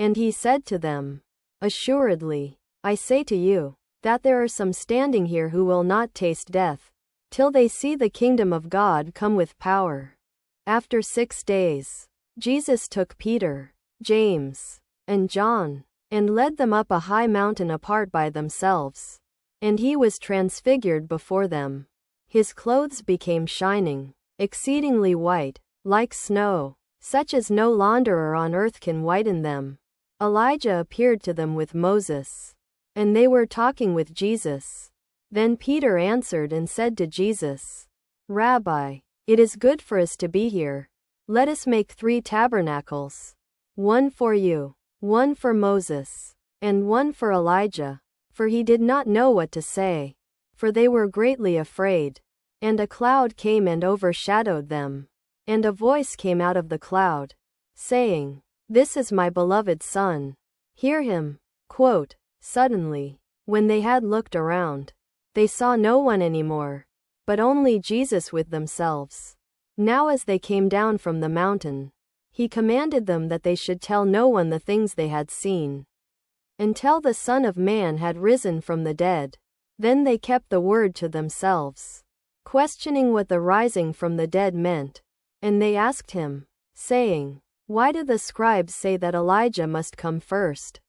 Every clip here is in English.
And he said to them, Assuredly, I say to you, that there are some standing here who will not taste death, till they see the kingdom of God come with power. After 6 days, Jesus took Peter, James, and John, and led them up a high mountain apart by themselves. And he was transfigured before them. His clothes became shining, exceedingly white, like snow, such as no launderer on earth can whiten them. Elijah appeared to them with Moses, and they were talking with Jesus. Then Peter answered and said to Jesus, Rabbi, it is good for us to be here. Let us make 3 tabernacles, one for you, one for Moses, and one for Elijah. For he did not know what to say, for they were greatly afraid. And a cloud came and overshadowed them. And a voice came out of the cloud, saying, This is my beloved Son. Hear him. Quote, Suddenly, when they had looked around, they saw no one anymore, but only Jesus with themselves. Now as they came down from the mountain, he commanded them that they should tell no one the things they had seen, until the Son of Man had risen from the dead. Then they kept the word to themselves, questioning what the rising from the dead meant. And they asked him, saying, Why do the scribes say that Elijah must come first?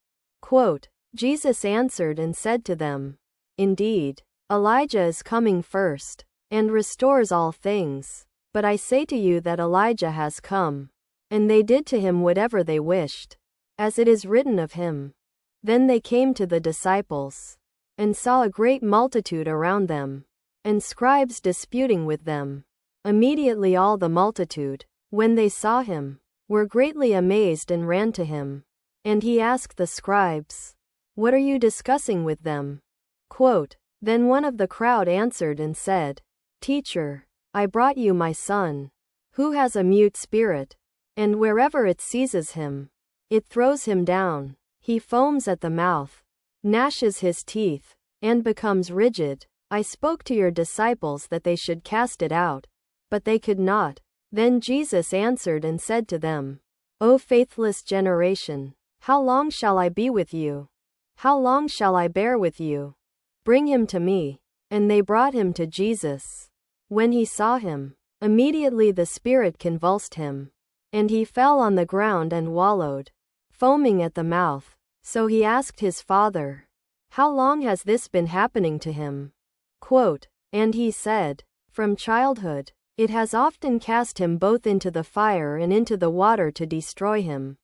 Quote, Jesus answered and said to them, Indeed, Elijah is coming first, and restores all things. But I say to you that Elijah has come, and they did to him whatever they wished, as it is written of him. Then they came to the disciples, and saw a great multitude around them, and scribes disputing with them. Immediately all the multitude, when they saw him, were greatly amazed and ran to him. And he asked the scribes, What are you discussing with them? Quote, Then one of the crowd answered and said, Teacher, I brought you my son, who has a mute spirit, and wherever it seizes him, it throws him down. He foams at the mouth, gnashes his teeth, and becomes rigid. I spoke to your disciples that they should cast it out, but they could not. Then Jesus answered and said to them, O faithless generation, how long shall I be with you? How long shall I bear with you? Bring him to me. And they brought him to Jesus. When he saw him, immediately the spirit convulsed him, and he fell on the ground and wallowed, foaming at the mouth. So he asked his father, How long has this been happening to him? Quote, And he said, From childhood. It has often cast him both into the fire and into the water to destroy him.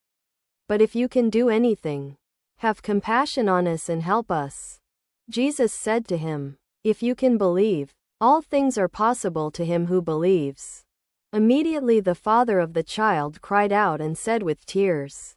But if you can do anything, have compassion on us and help us. Jesus said to him, If you can believe, all things are possible to him who believes. Immediately the father of the child cried out and said with tears,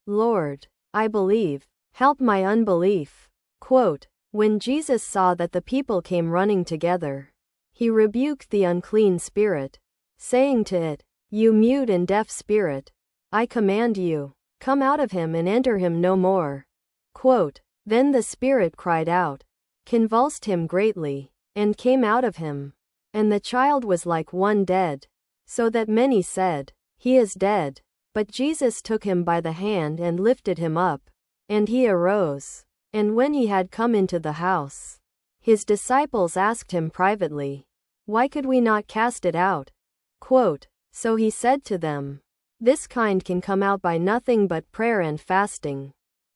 Lord, I believe, help my unbelief. Quote, When Jesus saw that the people came running together, he rebuked the unclean spirit, saying to it, You mute and deaf spirit, I command you, come out of him and enter him no more. Quote, Then the spirit cried out, convulsed him greatly, and came out of him. And the child was like one dead, so that many said, He is dead. But Jesus took him by the hand and lifted him up, and he arose. And when he had come into the house, his disciples asked him privately, Why could we not cast it out? Quote, So he said to them, This kind can come out by nothing but prayer and fasting.